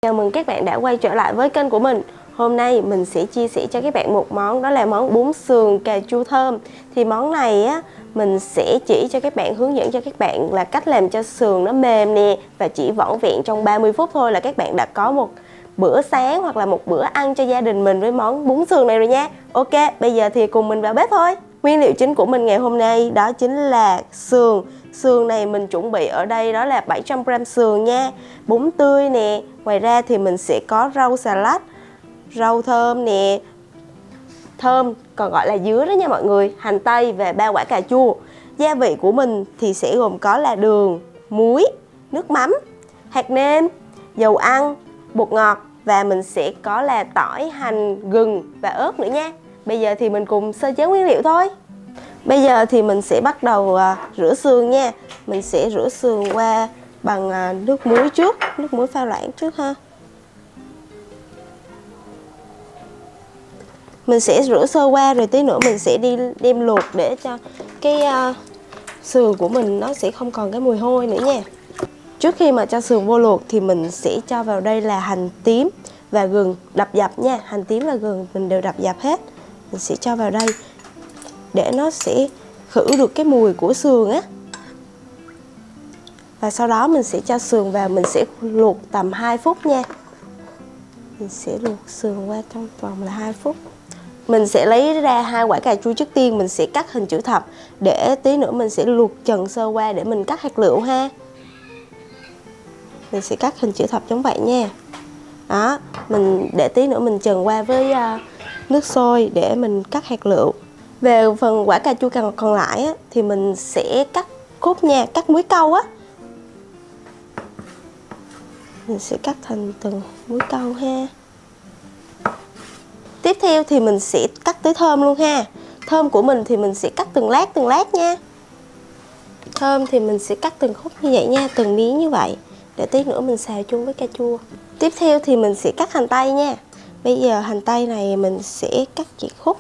Chào mừng các bạn đã quay trở lại với kênh của mình. Hôm nay mình sẽ chia sẻ cho các bạn một món, đó là món bún sườn cà chua thơm. Thì món này á, mình sẽ chỉ cho các bạn, hướng dẫn cho các bạn là cách làm cho sườn nó mềm nè, và chỉ vỏn vẹn trong 30 phút thôi là các bạn đã có một bữa sáng hoặc là một bữa ăn cho gia đình mình với món bún sườn này rồi nha. Ok, bây giờ thì cùng mình vào bếp thôi. Nguyên liệu chính của mình ngày hôm nay đó chính là sườn. Sườn này mình chuẩn bị ở đây đó là 700g sườn nha, bún tươi nè. Ngoài ra thì mình sẽ có rau xà lách, rau thơm nè, thơm còn gọi là dứa đó nha mọi người, hành tây và 3 quả cà chua. Gia vị của mình thì sẽ gồm có là đường, muối, nước mắm, hạt nêm, dầu ăn, bột ngọt và mình sẽ có là tỏi, hành, gừng và ớt nữa nha. Bây giờ thì mình cùng sơ chế nguyên liệu thôi. Bây giờ thì mình sẽ bắt đầu rửa sườn nha. Mình sẽ rửa sườn qua bằng nước muối trước, nước muối pha loãng trước ha. Mình sẽ rửa sơ qua rồi tí nữa mình sẽ đi đem luộc để cho cái sườn của mình nó sẽ không còn cái mùi hôi nữa nha. Trước khi mà cho sườn vô luộc thì mình sẽ cho vào đây là hành tím và gừng đập dập nha. Hành tím và gừng mình đều đập dập hết. Mình sẽ cho vào đây để nó sẽ khử được cái mùi của sườn á. Và sau đó mình sẽ cho sườn vào, mình sẽ luộc tầm 2 phút nha. Mình sẽ luộc sườn qua trong vòng là 2 phút. Mình sẽ lấy ra 2 quả cà chua, trước tiên mình sẽ cắt hình chữ thập để tí nữa mình sẽ luộc trần sơ qua để mình cắt hạt lựu ha. Mình sẽ cắt hình chữ thập giống vậy nha. Đó, mình để tí nữa mình trần qua với nước sôi để mình cắt hạt lựu. Về phần quả cà chua còn lại á, thì mình sẽ cắt khúc nha, cắt múi câu á. Mình sẽ cắt thành từng múi câu ha. Tiếp theo thì mình sẽ cắt tới thơm luôn ha. Thơm của mình thì mình sẽ cắt từng lát nha. Thơm thì mình sẽ cắt từng khúc như vậy nha, từng miếng như vậy để tí nữa mình xào chung với cà chua. Tiếp theo thì mình sẽ cắt hành tây nha. Bây giờ hành tây này mình sẽ cắt chỉ khúc.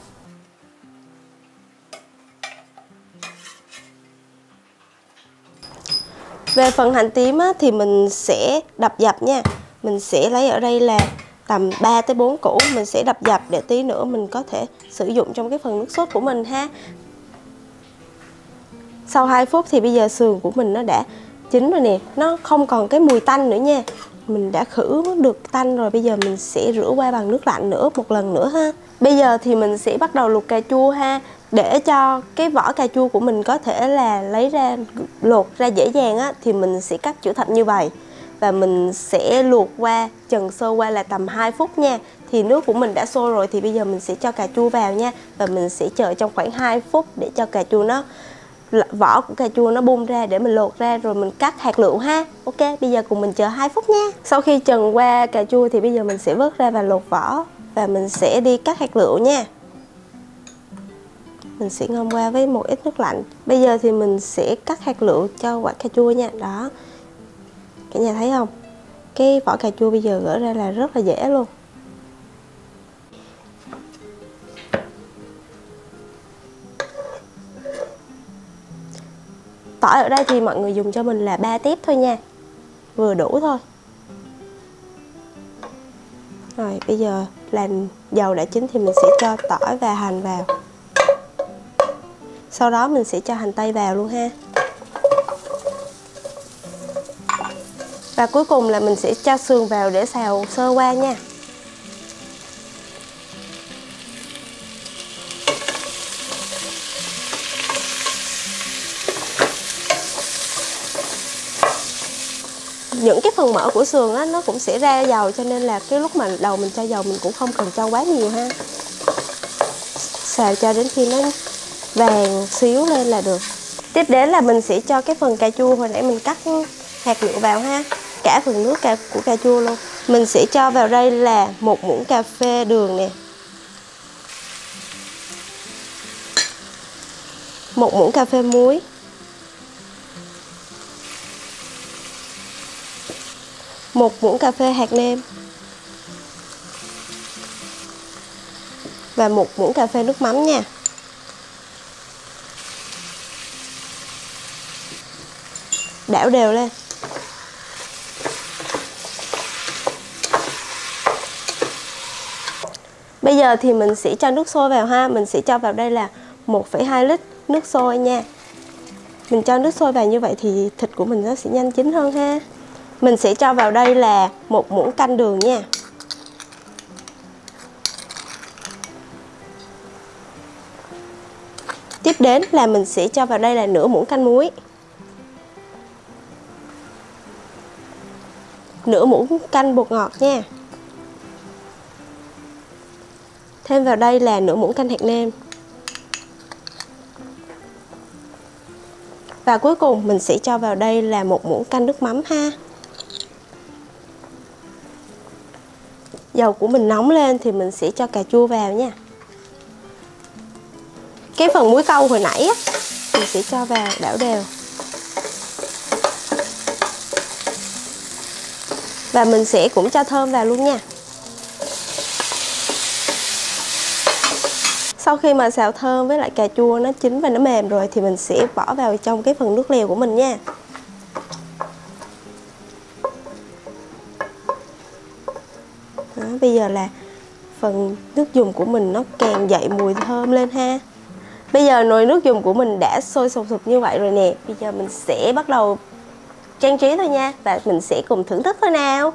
Về phần hành tím á, thì mình sẽ đập dập nha. Mình sẽ lấy ở đây là tầm 3 tới 4 củ, mình sẽ đập dập để tí nữa mình có thể sử dụng trong cái phần nước sốt của mình ha. Sau 2 phút thì bây giờ sườn của mình nó đã chín rồi nè, nó không còn cái mùi tanh nữa nha. Mình đã khử được tanh rồi, bây giờ mình sẽ rửa qua bằng nước lạnh nữa một lần nữa ha. Bây giờ thì mình sẽ bắt đầu luộc cà chua ha. Để cho cái vỏ cà chua của mình có thể là lấy ra lột ra dễ dàng á, thì mình sẽ cắt chữ thập như vậy. Và mình sẽ luộc qua, trần sơ qua là tầm 2 phút nha. Thì nước của mình đã sôi rồi thì bây giờ mình sẽ cho cà chua vào nha. Và mình sẽ chờ trong khoảng 2 phút để cho cà chua nó, vỏ của cà chua nó bung ra để mình lột ra rồi mình cắt hạt lựu ha. Ok, bây giờ cùng mình chờ 2 phút nha. Sau khi trần qua cà chua thì bây giờ mình sẽ vớt ra và lột vỏ. Và mình sẽ đi cắt hạt lựu nha. Mình sẽ ngâm qua với một ít nước lạnh. Bây giờ thì mình sẽ cắt hạt lựu cho quả cà chua nha. Đó, cả nhà thấy không? Cái vỏ cà chua bây giờ gỡ ra là rất là dễ luôn. Tỏi ở đây thì mọi người dùng cho mình là 3 tép thôi nha, vừa đủ thôi. Rồi bây giờ làm dầu đã chín thì mình sẽ cho tỏi và hành vào. Sau đó mình sẽ cho hành tây vào luôn ha. Và cuối cùng là mình sẽ cho sườn vào để xào sơ qua nha. Những cái phần mỡ của sườn á, nó cũng sẽ ra dầu, cho nên là cái lúc mà đầu mình cho dầu mình cũng không cần cho quá nhiều ha. Xào cho đến khi nó vàng xíu lên là được. Tiếp đến là mình sẽ cho cái phần cà chua hồi nãy mình cắt hạt lựu vào ha. Cả phần nước của cà chua luôn. Mình sẽ cho vào đây là 1 muỗng cà phê đường nè, 1 muỗng cà phê muối, 1 muỗng cà phê hạt nêm và 1 muỗng cà phê nước mắm nha. Đảo đều lên. Bây giờ thì mình sẽ cho nước sôi vào ha. Mình sẽ cho vào đây là 1,2 lít nước sôi nha. Mình cho nước sôi vào như vậy thì thịt của mình nó sẽ nhanh chín hơn ha. Mình sẽ cho vào đây là 1 muỗng canh đường nha. Tiếp đến là mình sẽ cho vào đây là nửa muỗng canh muối, nửa muỗng canh bột ngọt nha. Thêm vào đây là nửa muỗng canh hạt nêm. Và cuối cùng mình sẽ cho vào đây là 1 muỗng canh nước mắm ha. Dầu của mình nóng lên thì mình sẽ cho cà chua vào nha. Cái phần muối câu hồi nãy á, mình sẽ cho vào đảo đều. Và mình sẽ cũng cho thơm vào luôn nha. Sau khi mà xào thơm với lại cà chua nó chín và nó mềm rồi thì mình sẽ bỏ vào trong cái phần nước lèo của mình nha. Đó, bây giờ là phần nước dùng của mình nó càng dậy mùi thơm lên ha. Bây giờ nồi nước dùng của mình đã sôi sùng sục như vậy rồi nè. Bây giờ mình sẽ bắt đầu trang trí thôi nha. Và mình sẽ cùng thưởng thức thôi nào.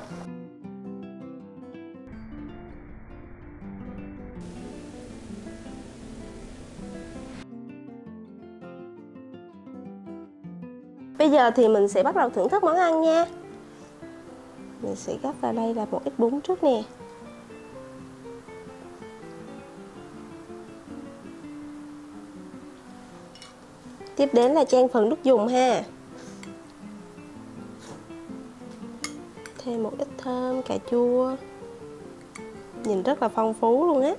Bây giờ thì mình sẽ bắt đầu thưởng thức món ăn nha. Mình sẽ gắp vào đây là một ít bún trước nè. Tiếp đến là chan phần nước dùng ha. Thêm một ít thơm, cà chua. Nhìn rất là phong phú luôn á.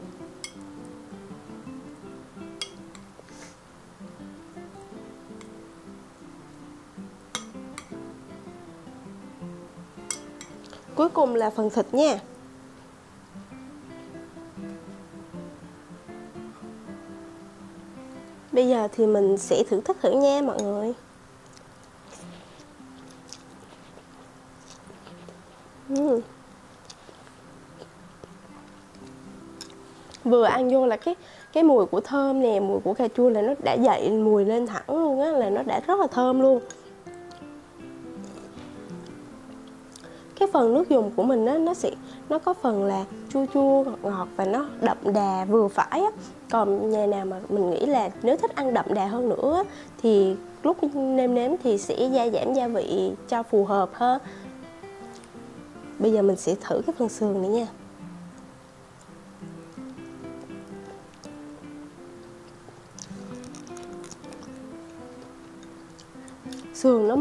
Cuối cùng là phần thịt nha. Bây giờ thì mình sẽ thưởng thức thử nha mọi người. Vừa ăn vô là cái mùi của thơm nè, mùi của cà chua là nó đã dậy mùi lên thẳng luôn á, là nó đã rất là thơm luôn. Cái phần nước dùng của mình á, nó có phần là chua chua ngọt ngọt và nó đậm đà vừa phải á. Còn nhà nào mà mình nghĩ là nếu thích ăn đậm đà hơn nữa á, thì lúc nêm nếm thì sẽ gia giảm gia vị cho phù hợp hơn. Bây giờ mình sẽ thử cái phần sườn này nha. Sườn nó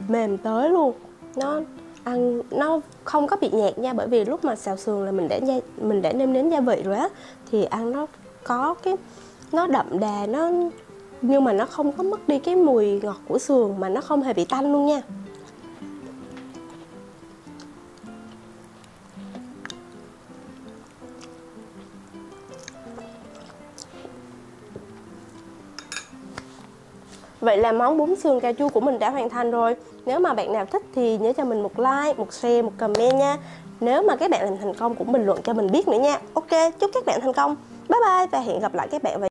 mềm tới luôn. Nó ăn nó không có bị nhạt nha, bởi vì lúc mà xào sườn là mình đã nêm nếm gia vị rồi á, thì ăn nó có nó đậm đà, nhưng mà nó không có mất đi cái mùi ngọt của sườn, mà nó không hề bị tanh luôn nha. Vậy là món bún sườn cà chua của mình đã hoàn thành rồi. Nếu mà bạn nào thích thì nhớ cho mình một like, một share, một comment nha. Nếu mà các bạn làm thành công cũng bình luận cho mình biết nữa nha. Ok, chúc các bạn thành công. Bye bye và hẹn gặp lại các bạn vào